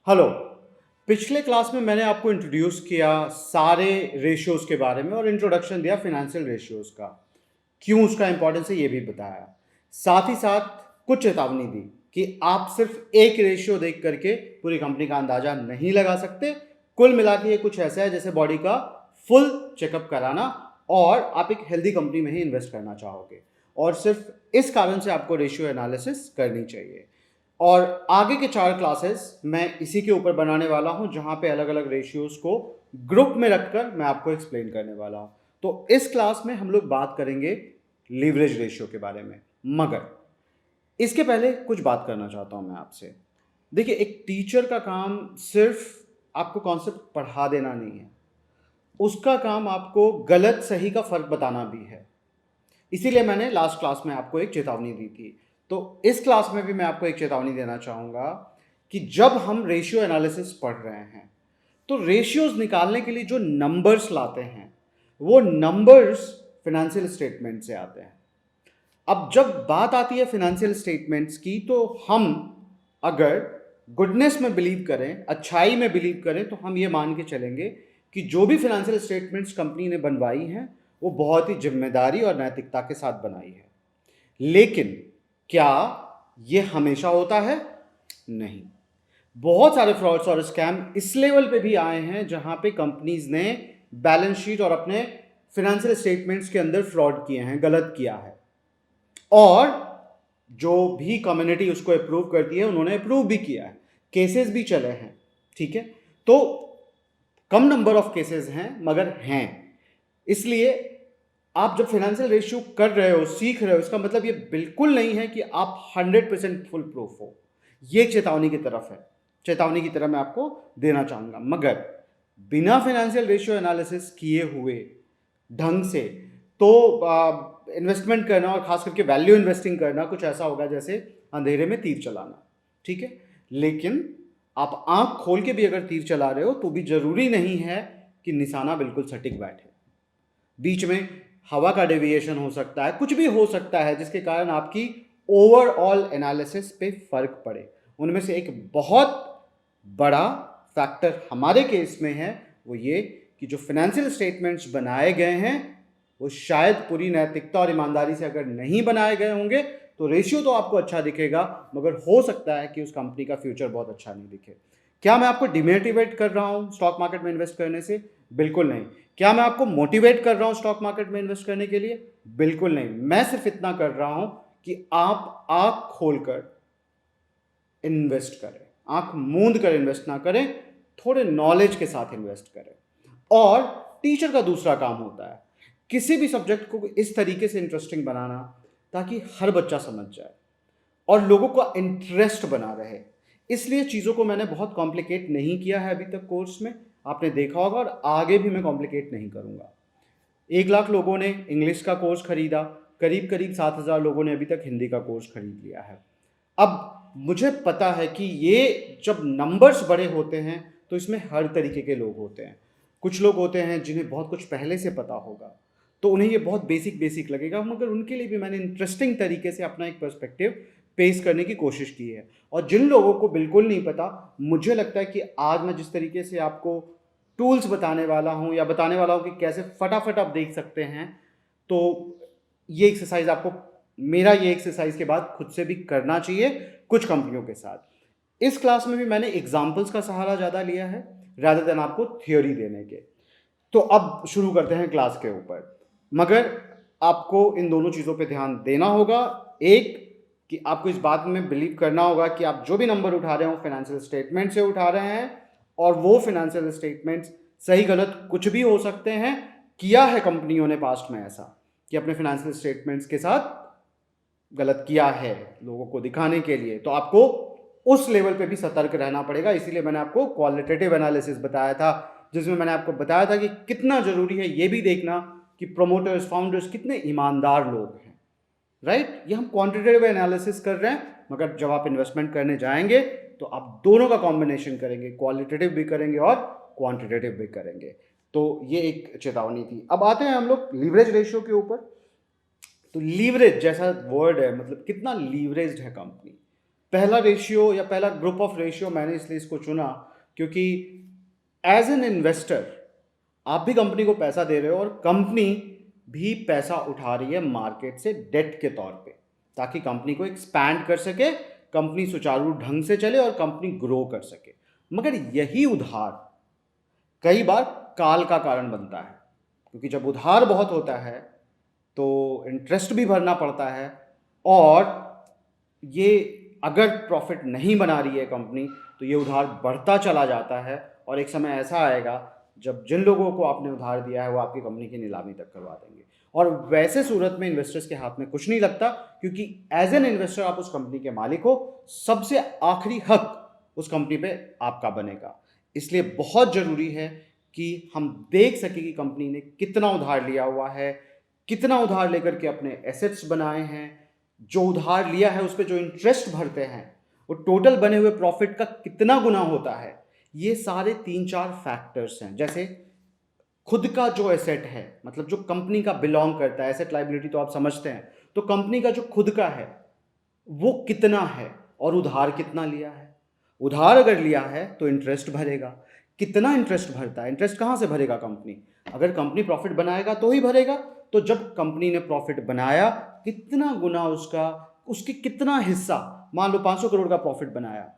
Hello. पिछले class में मैंने आपको इंट्रोड्यूस किया सारे रेशियोज़ के बारे में और इंट्रोडक्शन दिया फिनेंशियल रेशियोज़ का। क्यों उसका इंपॉर्टेंस है ये भी बताया। साथ ही साथ कुछ चेतावनी दी कि आप सिर्फ एक रेशियो देख करके पूरी कंपनी का अंदाजा नहीं लगा सकते। कुल मिला के ये कुछ ऐसा है जैसे बॉडी का फुल चेकअप कराना और आप एक हेल्दी कंपनी में ही इन्वेस्ट करना चाहोगे, और सिर्फ इस कारण से आपको रेशियो एनालिसिस करनी चाहिए। और आगे के 4 क्लासेस मैं इसी के ऊपर बनाने वाला हूं, जहां पे अलग अलग रेशियोज को ग्रुप में रखकर मैं आपको एक्सप्लेन करने वाला हूं। तो इस क्लास में हम लोग बात करेंगे लीवरेज रेशियो के बारे में, मगर इसके पहले कुछ बात करना चाहता हूं मैं आपसे। देखिए, एक टीचर का काम सिर्फ आपको कॉन्सेप्ट पढ़ा देना नहीं है, उसका काम आपको गलत सही का फर्क बताना भी है। इसीलिए मैंने लास्ट क्लास में आपको एक चेतावनी दी थी। तो इस क्लास में भी मैं आपको एक चेतावनी देना चाहूँगा कि जब हम रेशियो एनालिसिस पढ़ रहे हैं तो रेशियोज निकालने के लिए जो नंबर्स लाते हैं वो नंबर्स फिनेंशियल स्टेटमेंट से आते हैं। अब जब बात आती है फिनेंशियल स्टेटमेंट्स की, तो हम अगर गुडनेस में बिलीव करें, अच्छाई में बिलीव करें, तो हम ये मान के चलेंगे कि जो भी फिनेंशियल स्टेटमेंट्स कंपनी ने बनवाई हैं वो बहुत ही जिम्मेदारी और नैतिकता के साथ बनाई है। लेकिन क्या ये हमेशा होता है? नहीं। बहुत सारे फ्रॉड्स और स्कैम इस लेवल पे भी आए हैं जहां पे कंपनीज ने बैलेंस शीट और अपने फिनेंशियल स्टेटमेंट्स के अंदर फ्रॉड किए हैं, गलत किया है, और जो भी कम्युनिटी उसको अप्रूव करती है उन्होंने अप्रूव भी किया है, केसेस भी चले हैं। ठीक है, तो कम नंबर ऑफ केसेस हैं मगर हैं। इसलिए आप जब फाइनेंशियल रेशियो कर रहे हो, सीख रहे हो, इसका मतलब ये बिल्कुल नहीं है कि आप 100% फुल प्रूफ हो। ये चेतावनी की तरफ है, चेतावनी की तरह मैं आपको देना चाहूंगा। मगर बिना फाइनेंशियल रेशियो एनालिसिस किए हुए ढंग से तो इन्वेस्टमेंट करना, और खास करके वैल्यू इन्वेस्टिंग करना, कुछ ऐसा होगा जैसे अंधेरे में तीर चलाना। ठीक है, लेकिन आप आंख खोल के भी अगर तीर चला रहे हो तो भी जरूरी नहीं है कि निशाना बिल्कुल सटीक बैठे। बीच में हवा का डेविएशन हो सकता है, कुछ भी हो सकता है जिसके कारण आपकी ओवरऑल एनालिसिस पे फर्क पड़े। उनमें से एक बहुत बड़ा फैक्टर हमारे केस में है वो ये कि जो फाइनेंशियल स्टेटमेंट्स बनाए गए हैं वो शायद पूरी नैतिकता और ईमानदारी से अगर नहीं बनाए गए होंगे तो रेशियो तो आपको अच्छा दिखेगा, मगर हो सकता है कि उस कंपनी का फ्यूचर बहुत अच्छा नहीं दिखे। क्या मैं आपको डिमोटिवेट कर रहा हूं स्टॉक मार्केट में इन्वेस्ट करने से? बिल्कुल नहीं। क्या मैं आपको मोटिवेट कर रहा हूं स्टॉक मार्केट में इन्वेस्ट करने के लिए? बिल्कुल नहीं। मैं सिर्फ इतना कर रहा हूं कि आप आंख खोलकर इन्वेस्ट करें, आंख मूंद कर इन्वेस्ट ना करें, थोड़े नॉलेज के साथ इन्वेस्ट करें। और टीचर का दूसरा काम होता है किसी भी सब्जेक्ट को इस तरीके से इंटरेस्टिंग बनाना ताकि हर बच्चा समझ जाए और लोगों का इंटरेस्ट बना रहे। इसलिए चीज़ों को मैंने बहुत कॉम्प्लिकेट नहीं किया है अभी तक कोर्स में, आपने देखा होगा, और आगे भी मैं कॉम्प्लिकेट नहीं करूँगा। 1 लाख लोगों ने इंग्लिश का कोर्स खरीदा, करीब करीब 7,000 लोगों ने अभी तक हिंदी का कोर्स खरीद लिया है। अब मुझे पता है कि ये जब नंबर्स बड़े होते हैं तो इसमें हर तरीके के लोग होते हैं। कुछ लोग होते हैं जिन्हें बहुत कुछ पहले से पता होगा तो उन्हें ये बहुत बेसिक बेसिक लगेगा, मगर उनके लिए भी मैंने इंटरेस्टिंग तरीके से अपना एक पर्सपेक्टिव पेश करने की कोशिश की है। और जिन लोगों को बिल्कुल नहीं पता, मुझे लगता है कि आज मैं जिस तरीके से आपको टूल्स बताने वाला हूँ या बताने वाला हूँ कि कैसे फटाफट आप देख सकते हैं, तो ये एक्सरसाइज आपको, मेरा ये एक्सरसाइज के बाद खुद से भी करना चाहिए कुछ कंपनियों के साथ। इस क्लास में भी मैंने एग्जाम्पल्स का सहारा ज़्यादा लिया है रादर देन आपको थ्योरी देने के। तो अब शुरू करते हैं क्लास के ऊपर, मगर आपको इन दोनों चीज़ों पे ध्यान देना होगा। एक, कि आपको इस बात में बिलीव करना होगा कि आप जो भी नंबर उठा रहे हो फाइनेंशियल स्टेटमेंट से उठा रहे हैं, और वो फाइनेंशियल स्टेटमेंट्स सही गलत कुछ भी हो सकते हैं। किया है कंपनियों ने पास्ट में ऐसा कि अपने फाइनेंशियल स्टेटमेंट्स के साथ गलत किया है लोगों को दिखाने के लिए, तो आपको उस लेवल पे भी सतर्क रहना पड़ेगा। इसीलिए मैंने आपको क्वालिटेटिव एनालिसिस बताया था, जिसमें मैंने आपको बताया था कि कितना जरूरी है ये भी देखना कि प्रोमोटर्स, फाउंडर्स कितने ईमानदार लोग हैं। राइट, ये हम क्वांटिटेटिव एनालिसिस कर रहे हैं, मगर जब आप इन्वेस्टमेंट करने जाएंगे तो आप दोनों का कॉम्बिनेशन करेंगे, क्वालिटेटिव भी करेंगे और क्वांटिटेटिव भी करेंगे। तो ये एक चेतावनी थी। अब आते हैं हम लोग लीवरेज रेशियो के ऊपर। तो लीवरेज जैसा वर्ड है, मतलब कितना लीवरेज्ड है कंपनी। पहला रेशियो या पहला ग्रुप ऑफ रेशियो मैंने इसलिए इसको चुना क्योंकि एज एन इन्वेस्टर आप भी कंपनी को पैसा दे रहे हो और कंपनी भी पैसा उठा रही है मार्केट से डेट के तौर पे, ताकि कंपनी को एक्सपैंड कर सके, कंपनी सुचारू ढंग से चले और कंपनी ग्रो कर सके। मगर यही उधार कई बार काल का कारण बनता है, क्योंकि जब उधार बहुत होता है तो इंटरेस्ट भी भरना पड़ता है, और ये अगर प्रॉफिट नहीं बना रही है कंपनी तो ये उधार बढ़ता चला जाता है, और एक समय ऐसा आएगा जब जिन लोगों को आपने उधार दिया है वो आपकी कंपनी की नीलामी तक करवा देंगे। और वैसे सूरत में इन्वेस्टर्स के हाथ में कुछ नहीं लगता, क्योंकि एज एन इन्वेस्टर आप उस कंपनी के मालिक हो, सबसे आखिरी हक उस कंपनी पे आपका बनेगा। इसलिए बहुत ज़रूरी है कि हम देख सकें कि कंपनी ने कितना उधार लिया हुआ है, कितना उधार लेकर के अपने एसेट्स बनाए हैं, जो उधार लिया है उस पर जो इंटरेस्ट भरते हैं वो टोटल बने हुए प्रॉफिट का कितना गुना होता है। ये सारे 3-4 फैक्टर्स हैं। जैसे खुद का जो एसेट है, मतलब जो कंपनी का बिलोंग करता है, एसेट लायबिलिटी तो आप समझते हैं, तो कंपनी का जो खुद का है वो कितना है और उधार कितना लिया है। उधार अगर लिया है तो इंटरेस्ट भरेगा, कितना इंटरेस्ट भरता है, इंटरेस्ट कहाँ से भरेगा कंपनी, अगर कंपनी प्रॉफिट बनाएगा तो ही भरेगा। तो जब कंपनी ने प्रॉफिट बनाया, कितना गुना उसका, उसकी कितना हिस्सा, मान लो 500 करोड़ का प्रॉफिट बनाया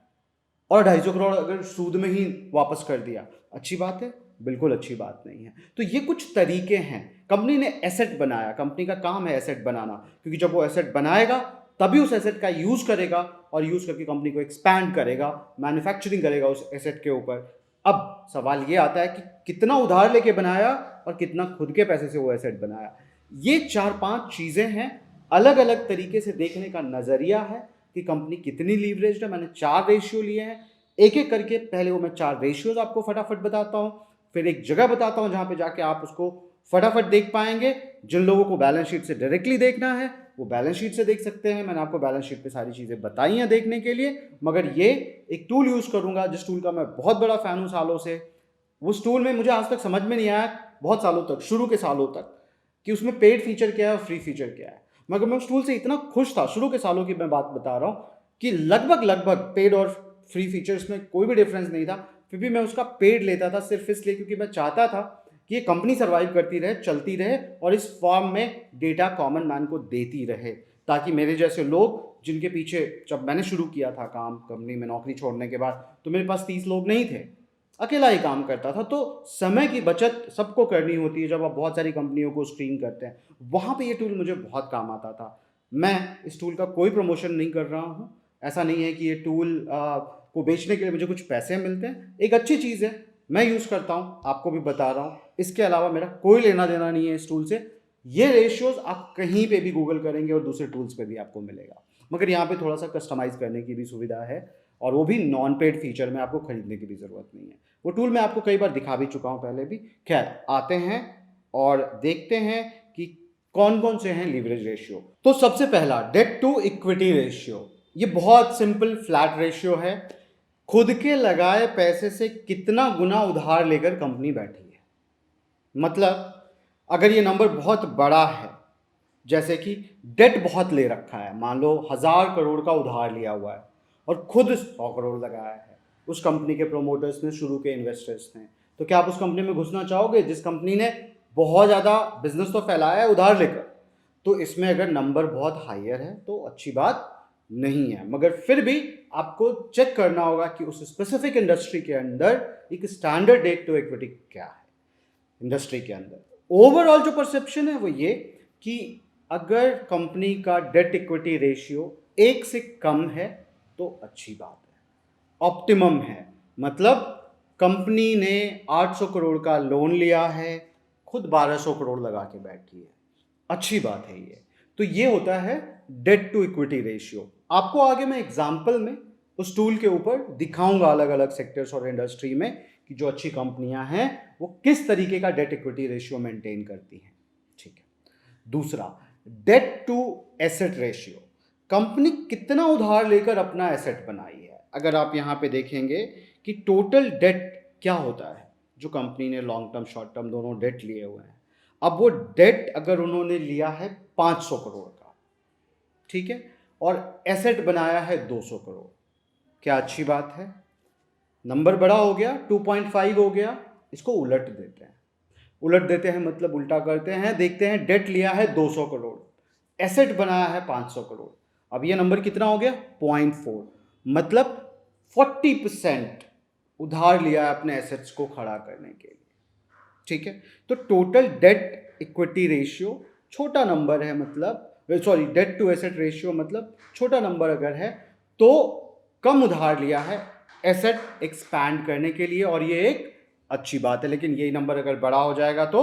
और 250 करोड़ अगर सूद में ही वापस कर दिया, अच्छी बात है? बिल्कुल अच्छी बात नहीं है। तो ये कुछ तरीके हैं। कंपनी ने एसेट बनाया, कंपनी का काम है एसेट बनाना, क्योंकि जब वो एसेट बनाएगा तभी उस एसेट का यूज करेगा, और यूज करके कंपनी को एक्सपैंड करेगा, मैन्युफैक्चरिंग करेगा उस एसेट के ऊपर। अब सवाल ये आता है कि कितना उधार लेके बनाया और कितना खुद के पैसे से वो एसेट बनाया। ये 4-5 चीजें हैं। अलग अलग तरीके से देखने का नजरिया है कि कंपनी कितनी लीवरेज्ड है। मैंने 4 रेशियो लिए हैं, एक एक करके पहले वो मैं 4 रेशियोज आपको फटाफट बताता हूँ, फिर एक जगह बताता हूँ जहाँ पे जाके आप उसको फटाफट देख पाएंगे। जिन लोगों को बैलेंस शीट से डायरेक्टली देखना है वो बैलेंस शीट से देख सकते हैं, मैंने आपको बैलेंस शीट पे सारी चीज़ें बताई हैं देखने के लिए। मगर ये एक टूल यूज़ करूँगा जिस टूल का मैं बहुत बड़ा फ़ैन हूँ सालों से। उस टूल में मुझे आज तक समझ में नहीं आया, बहुत सालों तक, शुरू के सालों तक, कि उसमें पेड फीचर क्या है और फ्री फीचर क्या है। मगर मैं उस टूल से इतना खुश था, शुरू के सालों की मैं बात बता रहा हूँ, कि लगभग पेड और फ्री फीचर्स में कोई भी डिफरेंस नहीं था, फिर भी मैं उसका पेड लेता था सिर्फ इसलिए क्योंकि मैं चाहता था कि ये कंपनी सर्वाइव करती रहे, चलती रहे, और इस फॉर्म में डेटा कॉमन मैन को देती रहे, ताकि मेरे जैसे लोग जिनके पीछे, जब मैंने शुरू किया था काम कंपनी में नौकरी छोड़ने के बाद, तो मेरे पास 30 लोग नहीं थे, अकेला ही काम करता था। तो समय की बचत सबको करनी होती है जब आप बहुत सारी कंपनियों को स्क्रीन करते हैं, वहाँ पे ये टूल मुझे बहुत काम आता था। मैं इस टूल का कोई प्रमोशन नहीं कर रहा हूँ, ऐसा नहीं है कि ये टूल को बेचने के लिए मुझे कुछ पैसे मिलते हैं, एक अच्छी चीज़ है, मैं यूज़ करता हूँ, आपको भी बता रहा हूँ। इसके अलावा मेरा कोई लेना देना नहीं है इस टूल से। ये रेशियोज आप कहीं पे भी गूगल करेंगे और दूसरे टूल्स पे भी आपको मिलेगा, मगर यहाँ पे थोड़ा सा कस्टमाइज करने की भी सुविधा है, और वो भी नॉन पेड फीचर में, आपको खरीदने की भी ज़रूरत नहीं है। वो टूल मैं आपको कई बार दिखा भी चुका हूँ पहले भी। खैर, आते हैं और देखते हैं कि कौन कौन से हैं लीवरेज रेशियो। तो सबसे पहला, डेट टू इक्विटी रेशियो। ये बहुत सिंपल फ्लैट रेशियो है, खुद के लगाए पैसे से कितना गुना उधार लेकर कंपनी बैठी है। मतलब अगर ये नंबर बहुत बड़ा है, जैसे कि डेट बहुत ले रखा है, मान लो 1000 करोड़ का उधार लिया हुआ है और खुद 100 करोड़ लगाया है उस कंपनी के प्रोमोटर्स ने, शुरू के इन्वेस्टर्स ने, तो क्या आप उस कंपनी में घुसना चाहोगे जिस कंपनी ने बहुत ज़्यादा बिजनेस तो फैलाया है उधार लेकर? तो इसमें अगर नंबर बहुत हायर है तो अच्छी बात नहीं है, मगर फिर भी आपको चेक करना होगा कि उस स्पेसिफिक इंडस्ट्री के अंदर एक स्टैंडर्ड डेट टू इक्विटी क्या है। इंडस्ट्री के अंदर ओवरऑल जो परसेप्शन है वो ये कि अगर कंपनी का डेट इक्विटी रेशियो 1 से कम है तो अच्छी बात है, ऑप्टिमम है। मतलब कंपनी ने 800 करोड़ का लोन लिया है, खुद 1200 करोड़ लगा के बैठी है, अच्छी बात है ये। तो ये होता है डेट टू इक्विटी रेशियो। आपको आगे मैं एग्जाम्पल में उस टूल के ऊपर दिखाऊंगा अलग अलग सेक्टर्स और इंडस्ट्री में कि जो अच्छी कंपनियां हैं वो किस तरीके का डेट इक्विटी रेशियो मेंटेन करती हैं। ठीक है। दूसरा, debt to asset ratio. Company कितना उधार लेकर अपना एसेट बनाई है। अगर आप यहाँ पे देखेंगे कि टोटल डेट क्या होता है, जो कंपनी ने लॉन्ग टर्म शॉर्ट टर्म दोनों डेट लिए हुए हैं। अब वो डेट अगर उन्होंने लिया है 500 करोड़ का, ठीक है, और एसेट बनाया है 200 करोड़। क्या अच्छी बात है? नंबर बड़ा हो गया, 2.5 हो गया, इसको उलट देते हैं। उलट देते हैं मतलब उल्टा करते हैं, देखते हैं डेट लिया है 200 करोड़, एसेट बनाया है 500 करोड़। अब ये नंबर कितना हो गया? 0.4, मतलब 40% उधार लिया है अपने एसेट्स को खड़ा करने के लिए। ठीक है, तो टोटल डेट इक्विटी रेशियो छोटा नंबर है, मतलब sorry debt to asset ratio मतलब छोटा नंबर अगर है तो कम उधार लिया है एसेट एक्सपैंड करने के लिए, और ये एक अच्छी बात है। लेकिन यही नंबर अगर बड़ा हो जाएगा तो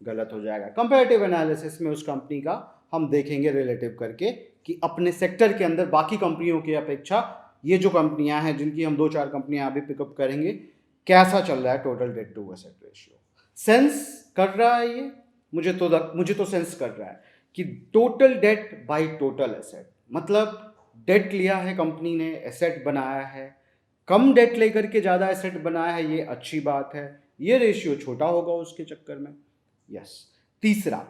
गलत हो जाएगा। कंपैरेटिव एनालिसिस में उस कंपनी का हम देखेंगे रिलेटिव करके कि अपने सेक्टर के अंदर बाकी कंपनियों की अपेक्षा ये जो कंपनियां हैं, जिनकी हम 2-4 कंपनियां अभी पिकअप करेंगे, कैसा चल रहा है total debt to asset ratio. Sense कर रहा है ये? मुझे तो सेंस कर रहा है कि total date by total asset, मतलब डेट लिया है कंपनी ने, एसेट बनाया है, कम डेट लेकर के ज़्यादा एसेट बनाया है, ये अच्छी बात है। ये रेशियो छोटा होगा उसके चक्कर में। यस। तीसरा,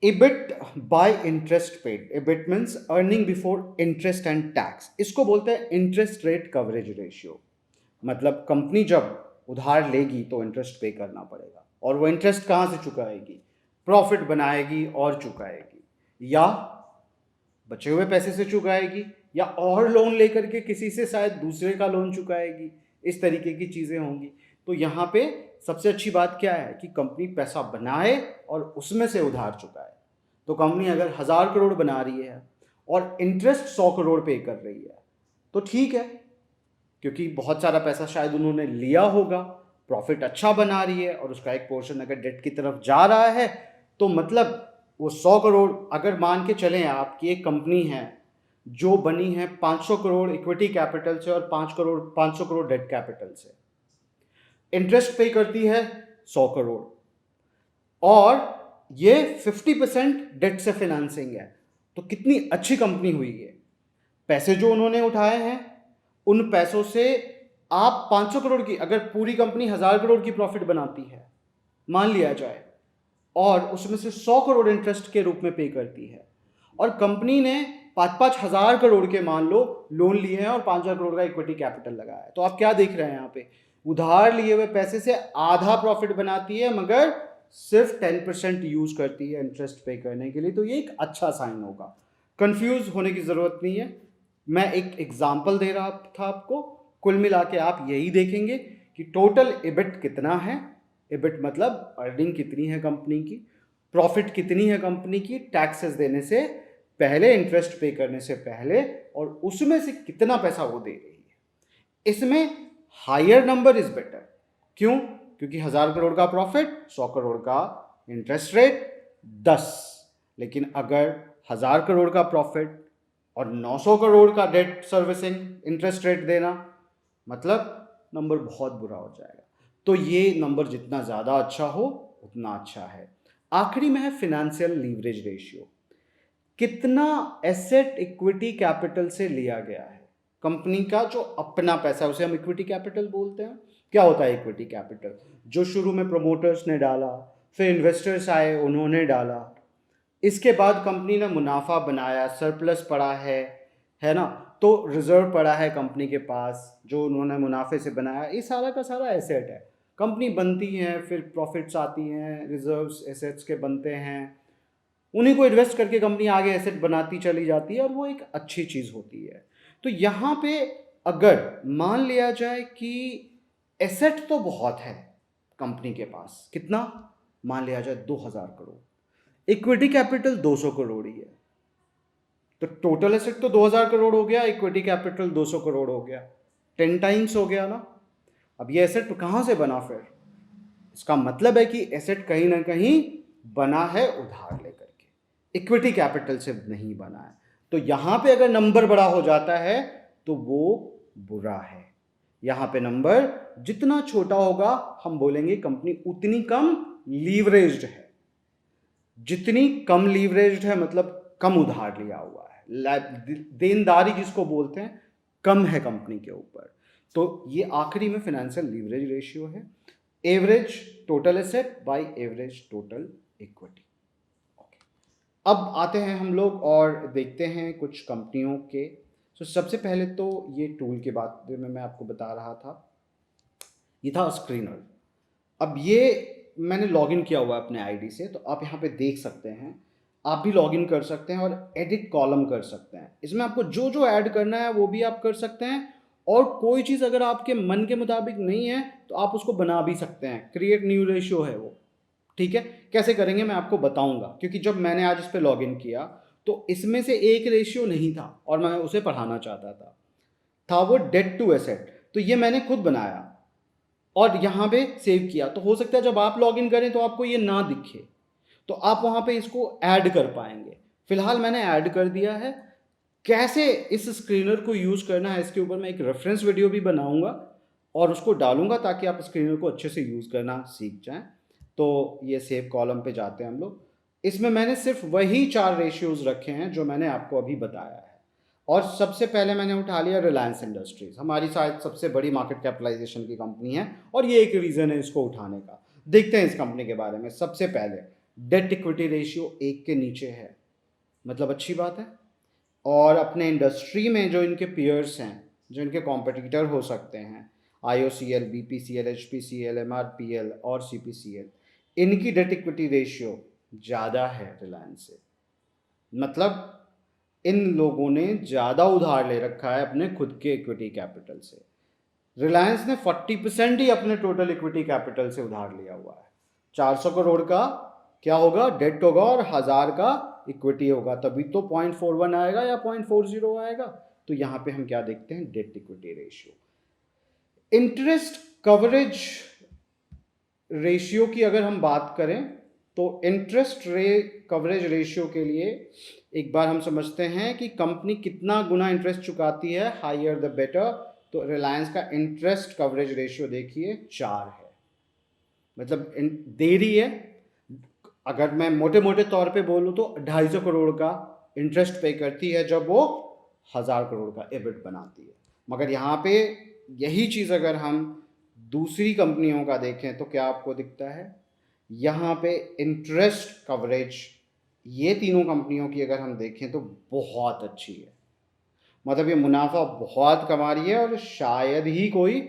EBIT bye interest paid. EBIT means earning before interest and tax. इसको बोलते हैं इंटरेस्ट रेट कवरेज रेशियो। मतलब कंपनी जब उधार लेगी तो इंटरेस्ट पे करना पड़ेगा, और वो इंटरेस्ट कहाँ से चुकाएगी? प्रॉफिट बनाएगी और चुकाएगी, या बचे हुए पैसे से चुकाएगी, या और लोन लेकर के किसी से शायद दूसरे का लोन चुकाएगी। इस तरीके की चीज़ें होंगी। तो यहाँ पे सबसे अच्छी बात क्या है कि कंपनी पैसा बनाए और उसमें से उधार चुकाए। तो कंपनी अगर 1000 करोड़ बना रही है और इंटरेस्ट 100 करोड़ पे कर रही है तो ठीक है, क्योंकि बहुत सारा पैसा शायद उन्होंने लिया होगा, प्रॉफिट अच्छा बना रही है, और उसका एक पोर्शन अगर डेट की तरफ जा रहा है तो मतलब वो 100 करोड़, अगर मान के चलें आप कि एक कंपनी है जो बनी है 500 करोड़ इक्विटी कैपिटल से और 500 करोड़ डेट कैपिटल से, इंटरेस्ट पे करती है 100 करोड़, और ये 50% डेट से फाइनेंसिंग है, तो कितनी अच्छी कंपनी हुई है। पैसे जो उन्होंने उठाए हैं उन पैसों से आप 500 करोड़ की, अगर पूरी कंपनी 1000 करोड़ की प्रॉफिट बनाती है मान लिया जाए, और उसमें से 100 करोड़ इंटरेस्ट के रूप में पे करती है, और कंपनी ने 5-5 हजार करोड़ के मान लो लोन लिए हैं और 5,000 करोड़ का इक्विटी कैपिटल लगाया है, तो आप क्या देख रहे हैं यहाँ पे? उधार लिए हुए पैसे से आधा प्रॉफिट बनाती है, मगर सिर्फ 10% यूज करती है इंटरेस्ट पे करने के लिए। तो ये एक अच्छा साइन होगा। कंफ्यूज होने की जरूरत नहीं है, मैं एक एग्जाम्पल दे रहा था आपको। कुल मिला के आप यही देखेंगे कि टोटल EBIT कितना है। EBIT मतलब अर्निंग कितनी है कंपनी की, प्रॉफिट कितनी है कंपनी की टैक्सेस देने से पहले, इंटरेस्ट पे करने से पहले, और उसमें से कितना पैसा वो दे रही है। इसमें हायर नंबर इज बेटर। क्यों? क्योंकि 1000 करोड़ का प्रॉफिट, 100 करोड़ का इंटरेस्ट रेट 10। लेकिन अगर 1000 करोड़ का प्रॉफिट और 900 करोड़ का डेट सर्विसिंग इंटरेस्ट रेट देना, मतलब नंबर बहुत बुरा हो जाएगा। तो ये नंबर जितना ज़्यादा अच्छा हो उतना अच्छा है। आखिरी में है फिनेंशियल लीवरेज रेशियो। कितना एसेट इक्विटी कैपिटल से लिया गया है। कंपनी का जो अपना पैसा है उसे हम इक्विटी कैपिटल बोलते हैं। क्या होता है इक्विटी कैपिटल? जो शुरू में प्रोमोटर्स ने डाला, फिर इन्वेस्टर्स आए उन्होंने डाला, इसके बाद कंपनी ने मुनाफा बनाया, सरप्लस पड़ा है ना, तो रिजर्व पड़ा है कंपनी के पास जो उन्होंने मुनाफे से बनाया। ये सारा का सारा एसेट है। कंपनी बनती है, फिर प्रॉफिट्स आती हैं, रिजर्व्स एसेट्स के बनते हैं, उन्हीं को इन्वेस्ट करके कंपनी आगे एसेट बनाती चली जाती है, और वो एक अच्छी चीज़ होती है। तो यहाँ पे अगर मान लिया जाए कि एसेट तो बहुत है कंपनी के पास, कितना मान लिया जाए 2000 करोड़, इक्विटी कैपिटल 200 करोड़ ही है, तो टोटल एसेट तो 2000 करोड़ हो गया, इक्विटी कैपिटल 200 करोड़ हो गया, 10 टाइम्स हो गया ना। अब ये एसेट कहाँ से बना? फिर इसका मतलब है कि एसेट कहीं ना कहीं बना है उधार लेकर के, इक्विटी कैपिटल से नहीं बना है। तो यहां पे अगर नंबर बड़ा हो जाता है तो वो बुरा है। यहां पे नंबर जितना छोटा होगा हम बोलेंगे कंपनी उतनी कम लीवरेज्ड है। जितनी कम लीवरेज्ड है मतलब कम उधार लिया हुआ है, देनदारी जिसको बोलते हैं कम है कंपनी के ऊपर। तो ये आखिरी में फाइनेंशियल लीवरेज रेशियो है, average total asset by average total equity. अब आते हैं हम लोग और देखते हैं कुछ कंपनियों के। तो सबसे पहले तो ये टूल के बारे में मैं आपको बता रहा था, ये था स्क्रीनर। अब ये मैंने लॉगिन किया हुआ है अपने आईडी से, तो आप यहाँ पे देख सकते हैं। आप भी लॉगिन कर सकते हैं और एडिट कॉलम कर सकते हैं। इसमें आपको जो जो ऐड करना है वो भी आप कर सकते हैं, और कोई चीज़ अगर आपके मन के मुताबिक नहीं है तो आप उसको बना भी सकते हैं। क्रिएट न्यू रेशियो है वो, ठीक है। कैसे करेंगे मैं आपको बताऊंगा, क्योंकि जब मैंने आज इस पर लॉगिन किया तो इसमें से एक रेशियो नहीं था और मैं उसे पढ़ाना चाहता था वो डेट टू एसेट। तो ये मैंने खुद बनाया और यहाँ पे सेव किया। तो हो सकता है जब आप लॉगिन करें तो आपको ये ना दिखे, तो आप वहाँ पे इसको ऐड कर पाएंगे। फिलहाल मैंने ऐड कर दिया है। कैसे इस स्क्रीनर को यूज़ करना है इसके ऊपर मैं एक रेफरेंस वीडियो भी बनाऊंगा और उसको डालूंगा, ताकि आप स्क्रीनर को अच्छे से यूज़ करना सीख जाएं। तो ये सेव कॉलम पे जाते हैं हम लोग। इसमें मैंने सिर्फ वही 4 रेशियोज रखे हैं जो मैंने आपको अभी बताया है। और सबसे पहले मैंने उठा लिया रिलायंस इंडस्ट्रीज, हमारी शायद सबसे बड़ी मार्केट कैपिटलाइजेशन की कंपनी है, और ये एक रीज़न है इसको उठाने का। देखते हैं इस कंपनी के बारे में। सबसे पहले डेट इक्विटी रेशियो 1 के नीचे है, मतलब अच्छी बात है। और अपने इंडस्ट्री में जो इनके पीयर्स हैं, जो इनके कॉम्पिटिटर हो सकते हैं, IOCL, BPCL, HPCL, MRPL और CPCL, इनकी डेट इक्विटी रेशियो ज़्यादा है रिलायंस से। मतलब इन लोगों ने ज़्यादा उधार ले रखा है अपने खुद के इक्विटी कैपिटल से। रिलायंस ने 40% ही अपने टोटल इक्विटी कैपिटल से उधार लिया हुआ है। 400 करोड़ का क्या होगा, डेट होगा, और 1000 का इक्विटी होगा, तभी तो 0.41 आएगा या 0.40 आएगा। तो यहाँ पे हम क्या देखते हैं, date equity ratio. Interest coverage ratio की अगर हम बात करें तो इंटरेस्ट कवरेज रेशियो के लिए एक बार हम समझते हैं कि कंपनी कितना गुना इंटरेस्ट चुकाती है, हायर द बेटर। तो रिलायंस का इंटरेस्ट कवरेज रेशियो देखिए 4 है, मतलब दे रही है। अगर मैं मोटे मोटे तौर पे बोलूँ तो 250 करोड़ का इंटरेस्ट पे करती है जब वो 1000 करोड़ का एबिट बनाती है। मगर यहाँ पे यही चीज़ अगर हम दूसरी कंपनियों का देखें तो क्या आपको दिखता है, यहाँ पे इंटरेस्ट कवरेज ये तीनों कंपनियों की अगर हम देखें तो बहुत अच्छी है। मतलब ये मुनाफा बहुत कमा रही है, और शायद ही कोई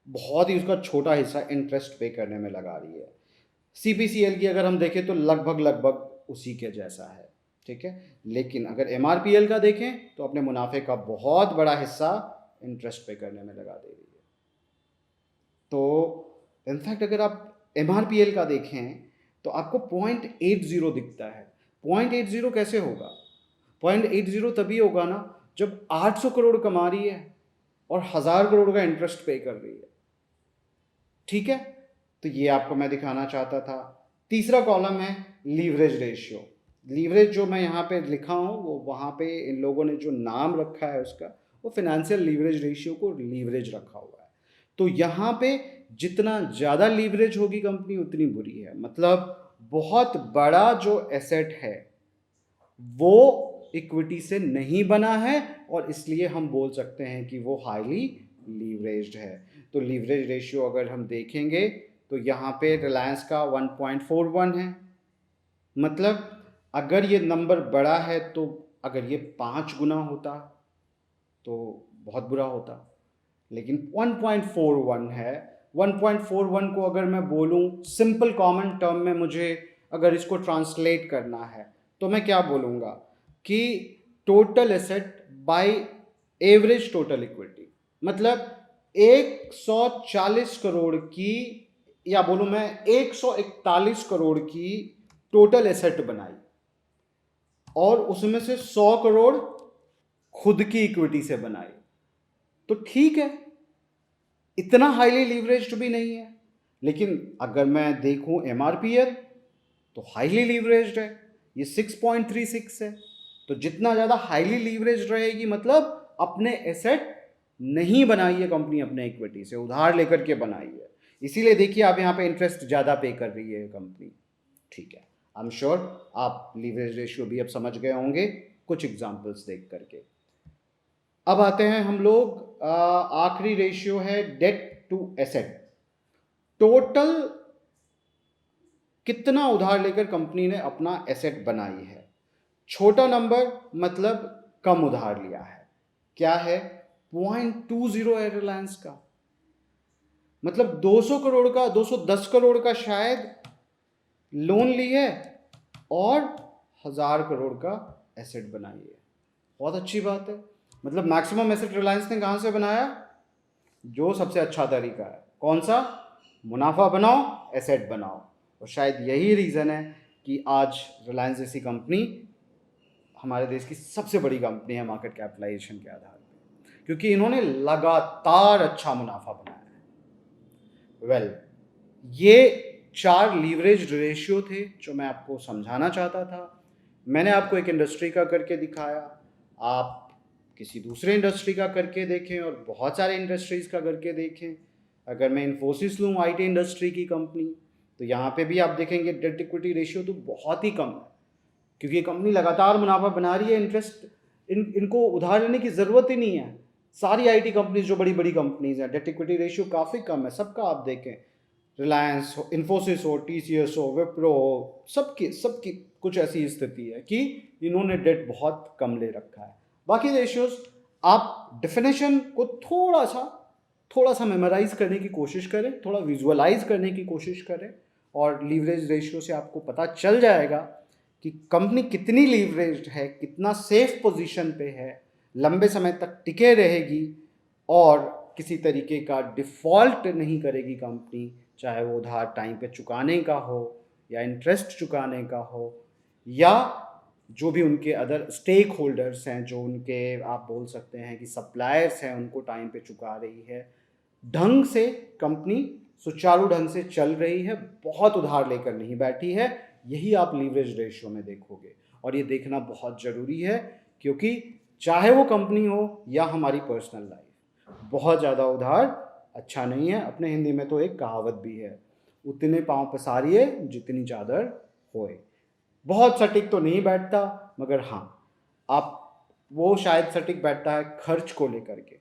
बहुत ही उसका छोटा हिस्सा इंटरेस्ट पे करने में लगा रही है। CPCL की अगर हम देखें तो लगभग लगभग उसी के जैसा है, ठीक है। लेकिन अगर MRPL का देखें तो अपने मुनाफे का बहुत बड़ा हिस्सा इंटरेस्ट पे करने में लगा दे रही है। तो इनफैक्ट अगर आप MRPL का देखें तो आपको 0.80 दिखता है। 0.80 कैसे होगा, 0.80 तभी होगा ना जब 800 करोड़ कमा रही है और 1000 करोड़ का इंटरेस्ट पे कर रही है, ठीक है। तो ये आपको मैं दिखाना चाहता था। तीसरा कॉलम है लीवरेज रेशियो। लीवरेज जो मैं यहाँ पे लिखा हूँ वो वहाँ पे इन लोगों ने जो नाम रखा है उसका, वो फिनेंशियल लीवरेज रेशियो को लीवरेज रखा हुआ है। तो यहाँ पे जितना ज़्यादा लीवरेज होगी कंपनी उतनी बुरी है। मतलब बहुत बड़ा जो एसेट है वो इक्विटी से नहीं बना है, और इसलिए हम बोल सकते हैं कि वो हाईली लीवरेज्ड है। तो लीवरेज रेशियो अगर हम देखेंगे तो यहाँ पे रिलायंस का 1.41 है। मतलब अगर ये नंबर बड़ा है तो अगर ये 5 गुना होता तो बहुत बुरा होता, लेकिन 1.41 है। 1.41 को अगर मैं बोलूँ सिंपल कॉमन टर्म में, मुझे अगर इसको ट्रांसलेट करना है तो मैं क्या बोलूँगा कि total asset by average total equity. मतलब 140 करोड़ की, या बोलूँ मैं 141 करोड़ की टोटल एसेट बनाई, और उसमें से 100 करोड़ खुद की इक्विटी से बनाई, तो ठीक है, इतना हाईली लीवरेज्ड भी नहीं है। लेकिन अगर मैं देखूं MRPL तो हाईली लीवरेज्ड है, ये 6.36 है। तो जितना ज़्यादा हाईली लीवरेज्ड रहेगी, मतलब अपने एसेट नहीं बनाई है कंपनी, अपने इक्विटी से उधार लेकर के बनाई है। इसीलिए देखिए आप यहाँ पे इंटरेस्ट ज़्यादा पे कर रही है कंपनी, ठीक है। आई एम श्योर आप लीवरेज रेशियो भी अब समझ गए होंगे कुछ एग्जांपल्स देख करके। अब आते हैं हम लोग, आखिरी रेशियो है डेट टू एसेट। टोटल कितना उधार लेकर कंपनी ने अपना एसेट बनाई है। छोटा नंबर मतलब कम उधार लिया है। क्या है? 0.20 है रिलायंस का। मतलब 200 करोड़ का, 210 करोड़ का शायद लोन ली है और 1000 करोड़ का एसेट बनाई है। बहुत अच्छी बात है। मतलब मैक्सिमम एसेट रिलायंस ने कहाँ से बनाया? जो सबसे अच्छा तरीका है। कौन सा? मुनाफा बनाओ, एसेट बनाओ। और शायद यही रीज़न है कि आज रिलायंस जैसी कंपनी हमारे देश की सबसे बड़ी कंपनी है मार्केट कैपिटलाइजेशन के आधार पर, क्योंकि इन्होंने लगातार अच्छा मुनाफा बनाया है। वेल, ये 4 लीवरेज रेशियो थे जो मैं आपको समझाना चाहता था। मैंने आपको एक इंडस्ट्री का करके दिखाया, आप किसी दूसरे इंडस्ट्री का करके देखें और बहुत सारे इंडस्ट्रीज़ का करके देखें। अगर मैं इन्फोसिस लूँ, आईटी इंडस्ट्री की कंपनी, तो यहाँ पे भी आप देखेंगे डेट इक्विटी रेशियो तो बहुत ही कम है, क्योंकि ये कंपनी लगातार मुनाफा बना रही है। इनको उधार लेने की ज़रूरत ही नहीं है। सारी आईटी कंपनीज जो बड़ी बड़ी कंपनीज हैं, डेट इक्विटी रेशियो काफ़ी कम है सबका। आप देखें, रिलायंस हो, इन्फोसिस हो, टीसीएस हो, विप्रो हो, सबकी सबकी कुछ ऐसी स्थिति है कि इन्होंने डेट बहुत कम ले रखा है। बाकी रेशियोज आप डेफिनेशन को थोड़ा सा मेमोराइज करने की कोशिश करें, थोड़ा विजुअलाइज करने की कोशिश करें, और लीवरेज रेशियो से आपको पता चल जाएगा कि कंपनी कितनी लीवरेज्ड है, कितना सेफ पोजीशन पे है, लंबे समय तक टिके रहेगी और किसी तरीके का डिफ़ॉल्ट नहीं करेगी कंपनी, चाहे वो उधार टाइम पे चुकाने का हो या इंटरेस्ट चुकाने का हो, या जो भी उनके अदर स्टेक होल्डर्स हैं, जो उनके आप बोल सकते हैं कि सप्लायर्स हैं, उनको टाइम पे चुका रही है। ढंग से कंपनी सुचारू ढंग से चल रही है, बहुत उधार लेकर नहीं बैठी है। यही आप लीवरेज रेशियो में देखोगे, और ये देखना बहुत ज़रूरी है, क्योंकि चाहे वो कंपनी हो या हमारी पर्सनल लाइफ, बहुत ज़्यादा उधार अच्छा नहीं है। अपने हिंदी में तो एक कहावत भी है, उतने पाँव पसारिए जितनी चादर होए। बहुत सटीक तो नहीं बैठता, मगर हाँ, आप वो शायद सटीक बैठता है खर्च को लेकर के।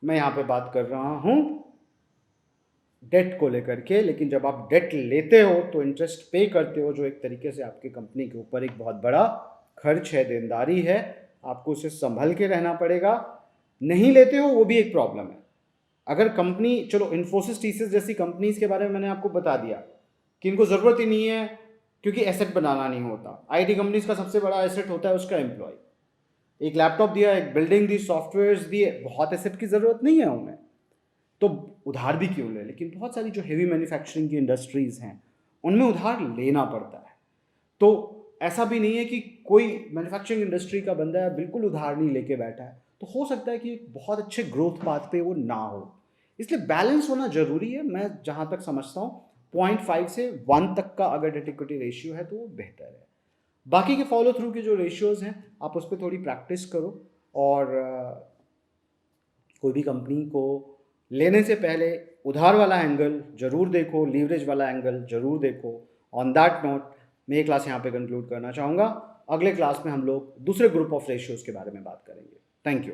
मैं यहाँ पे बात कर रहा हूँ डेट को लेकर के। लेकिन जब आप डेट लेते हो तो इंटरेस्ट पे करते हो, जो एक तरीके से आपकी कंपनी के ऊपर एक बहुत बड़ा खर्च है, देनदारी है। आपको उसे संभल के रहना पड़ेगा। नहीं लेते हो वो भी एक प्रॉब्लम है। अगर कंपनी, चलो इन्फोसिस टीसीएस जैसी कंपनीज के बारे में मैंने आपको बता दिया कि इनको ज़रूरत ही नहीं है, क्योंकि एसेट बनाना नहीं होता। आईटी कंपनीज का सबसे बड़ा एसेट होता है उसका एम्प्लॉय। एक लैपटॉप दिया, एक बिल्डिंग दी, सॉफ्टवेयर्स दिए, बहुत एसेट की ज़रूरत नहीं है उन्हें, तो उधार भी क्यों ले। लेकिन बहुत सारी जो हेवी मैन्युफैक्चरिंग की इंडस्ट्रीज़ हैं उनमें उधार लेना पड़ता है। तो ऐसा भी नहीं है कि कोई मैन्युफैक्चरिंग इंडस्ट्री का बंदा है बिल्कुल उधार नहीं लेके बैठा है, तो हो सकता है कि एक बहुत अच्छे ग्रोथ पाथ पे वो ना हो। इसलिए बैलेंस होना ज़रूरी है। मैं जहाँ तक समझता हूँ 0.5 से 1 तक का अगर डेट इक्विटी रेशियो है तो वो बेहतर है। बाकी के फॉलो थ्रू के जो रेशियोज़ हैं आप उस पर थोड़ी प्रैक्टिस करो, और कोई भी कंपनी को लेने से पहले उधार वाला एंगल ज़रूर देखो, लीवरेज वाला एंगल ज़रूर देखो। ऑन दैट नोट मैं ये क्लास यहाँ पे कंक्लूड करना चाहूँगा। अगले क्लास में हम लोग दूसरे ग्रुप ऑफ रेशियोज़ के बारे में बात करेंगे। Thank you.